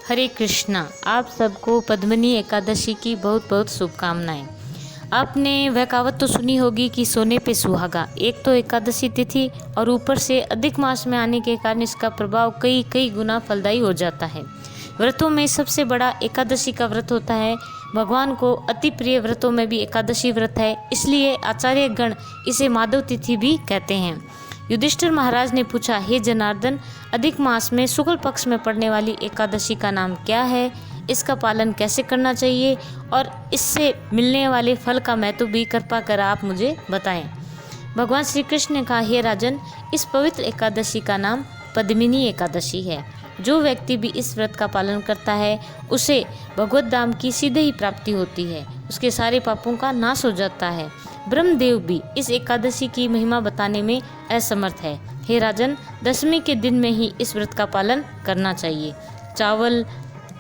हरे कृष्णा। आप सबको पद्मिनी एकादशी की बहुत बहुत शुभकामनाएं। आपने वह कहावत तो सुनी होगी कि सोने पे सुहागा। एक तो एकादशी तिथि और ऊपर से अधिक मास में आने के कारण इसका प्रभाव कई कई गुना फलदायी हो जाता है। व्रतों में सबसे बड़ा एकादशी का व्रत होता है। भगवान को अति प्रिय व्रतों में भी एकादशी व्रत है, इसलिए आचार्य गण इसे माधव तिथि भी कहते हैं। युधिष्ठिर महाराज ने पूछा, हे जनार्दन, अधिक मास में शुक्ल पक्ष में पड़ने वाली एकादशी का नाम क्या है, इसका पालन कैसे करना चाहिए और इससे मिलने वाले फल का महत्व भी कृपा कर आप मुझे बताएं। भगवान श्री कृष्ण ने कहा, हे राजन, इस पवित्र एकादशी का नाम पद्मिनी एकादशी है। जो व्यक्ति भी इस व्रत का पालन करता है उसे भगवत धाम की सीधे ही प्राप्ति होती है, उसके सारे पापों का नाश हो जाता है। ब्रह्मदेव भी इस एकादशी की महिमा बताने में असमर्थ है। हे राजन, दशमी के दिन में ही इस व्रत का पालन करना चाहिए। चावल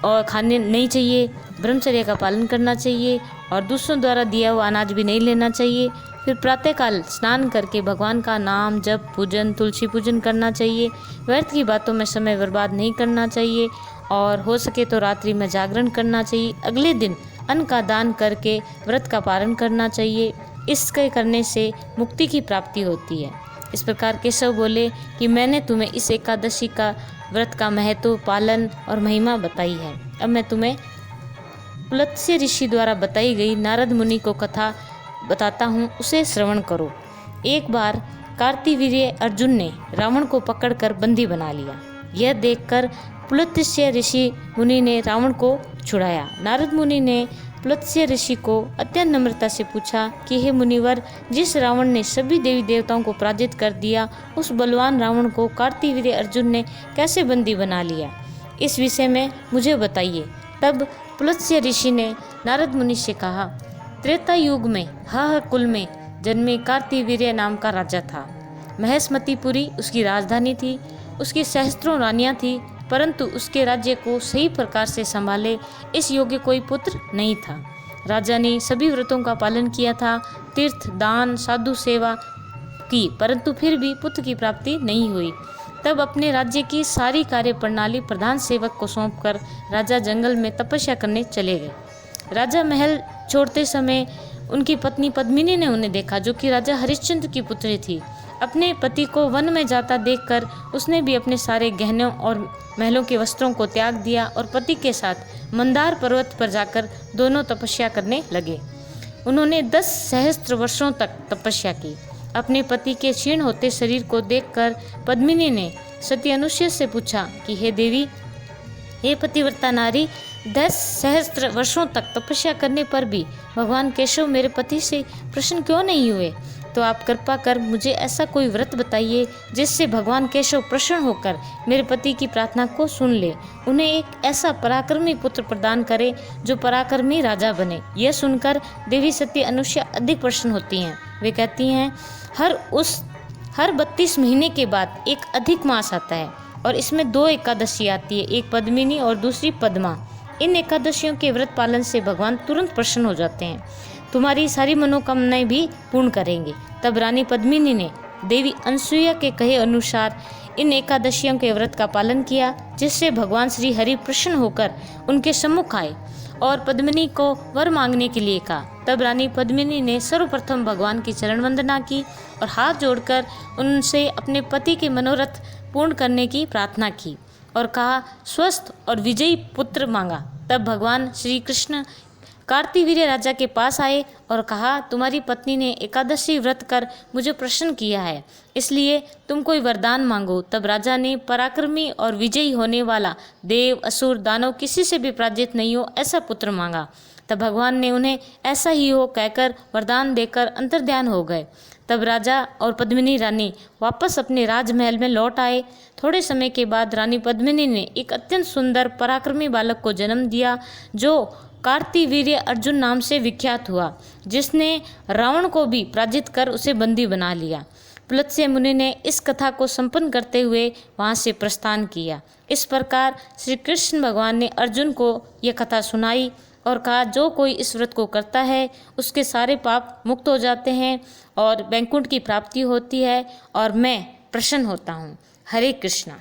और खाने नहीं चाहिए, ब्रह्मचर्य का पालन करना चाहिए और दूसरों द्वारा दिया हुआ अनाज भी नहीं लेना चाहिए। फिर प्रातःकाल स्नान करके भगवान का नाम जप पूजन, तुलसी पूजन करना चाहिए। व्यर्थ की बातों में समय बर्बाद नहीं करना चाहिए और हो सके तो रात्रि में जागरण करना चाहिए। अगले दिन अन्न का दान करके व्रत का पालन करना चाहिए। इसके करने से मुक्ति की प्राप्ति होती है। इस प्रकार केशव बोले कि मैंने तुम्हें इस एकादशी का व्रत का महत्व, पालन और महिमा बताई है। अब मैं तुम्हें पुलत्स्य ऋषि द्वारा बताई गई नारद मुनि को कथा बताता हूँ, उसे श्रवण करो। एक बार कार्तिवीर्य अर्जुन ने रावण को पकड़कर बंदी बना लिया। यह देखकर पुलत्स्य ऋषि मुनि ने रावण को छुड़ाया। नारद मुनि ने पुलत्स्य ऋषि को अत्यंत नम्रता से पूछा कि हे मुनिवर, जिस रावण ने सभी देवी देवताओं को पराजित कर दिया, उस बलवान रावण को कार्तिवीर्य अर्जुन ने कैसे बंदी बना लिया, इस विषय में मुझे बताइए। तब पुलत्स्य ऋषि ने नारद मुनि से कहा, त्रेता युग में हह कुल में जन्मे कार्तिवीर्य नाम का राजा था। महेशमतीपुरी उसकी राजधानी थी। उसकी सहस्त्रों रानियां थी, परंतु उसके राज्य को सही प्रकार से संभाले इस योग्य कोई पुत्र नहीं था। राजा ने सभी व्रतों का पालन किया था, तीर्थ दान साधु सेवा की, परंतु फिर भी पुत्र की प्राप्ति नहीं हुई। तब अपने राज्य की सारी कार्य प्रणाली प्रधान सेवक को सौंपकर राजा जंगल में तपस्या करने चले गए। राजा महल छोड़ते समय उनकी पत्नी पद्मिनी ने उन्हें देखा, जो कि राजा हरिश्चंद्र की पुत्री थी। अपने पति को वन में जाता देखकर उसने भी अपने सारे गहनों और महलों के वस्त्रों को त्याग दिया और पति के साथ मंदार पर्वत पर जाकर दोनों तपस्या करने लगे। उन्होंने 10 सहस्त्र वर्षों तक तपस्या की। अपने पति के क्षीण होते शरीर को देखकर पद्मिनी ने सती अनुसुया से पूछा कि हे देवी, हे पतिव्रता नारी, 10 सहस्त्र वर्षों तक तपस्या करने पर भी भगवान केशव मेरे पति से प्रसन्न क्यों नहीं हुए? तो आप कृपा कर मुझे ऐसा कोई व्रत बताइए जिससे भगवान केशव प्रसन्न होकर मेरे पति की प्रार्थना को सुन ले, उन्हें एक ऐसा पराक्रमी पुत्र प्रदान करे जो पराक्रमी राजा बने। यह सुनकर देवी सती अनुसुया अधिक प्रसन्न होती हैं। वे कहती हैं, हर 32 महीने के बाद एक अधिक मास आता है और इसमें 2 एकादशी आती है, एक पद्मिनी और दूसरी पद्मा। इन एकादशियों के व्रत पालन से भगवान तुरंत प्रसन्न हो जाते हैं, तुम्हारी सारी मनोकामनाएं भी पूर्ण करेंगे। तब रानी पद्मिनी ने देवी अनसुईया के कहे अनुसार इन एकादशियों के व्रत का पालन किया, जिससे भगवान श्री हरि प्रसन्न होकर उनके सम्मुख आए और पद्मिनी को वर मांगने के लिए कहा। तब रानी पद्मिनी ने सर्वप्रथम भगवान की चरण वंदना की और हाथ जोड़कर उनसे अपने पति के मनोरथ पूर्ण करने की प्रार्थना की और कहा, स्वस्थ और विजयी पुत्र मांगा। तब भगवान श्री कृष्ण कार्तिवीर्य राजा के पास आए और कहा, तुम्हारी पत्नी ने एकादशी व्रत कर मुझे प्रसन्न किया है, इसलिए तुम कोई वरदान मांगो। तब राजा ने पराक्रमी और विजयी होने वाला, देव असुर दानव किसी से भी पराजित नहीं हो ऐसा पुत्र मांगा। तब भगवान ने उन्हें ऐसा ही हो कहकर वरदान देकर अंतर्ध्यान हो गए। तब राजा और पद्मिनी रानी वापस अपने राजमहल में लौट आए। थोड़े समय के बाद रानी पद्मिनी ने एक अत्यंत सुंदर पराक्रमी बालक को जन्म दिया, जो कार्तिवीर्य अर्जुन नाम से विख्यात हुआ, जिसने रावण को भी पराजित कर उसे बंदी बना लिया। पुलत्स्य मुनि ने इस कथा को संपन्न करते हुए वहाँ से प्रस्थान किया। इस प्रकार श्री कृष्ण भगवान ने अर्जुन को यह कथा सुनाई और कहा, जो कोई इस व्रत को करता है उसके सारे पाप मुक्त हो जाते हैं और वैकुंठ की प्राप्ति होती है और मैं प्रसन्न होता हूँ। हरे कृष्णा।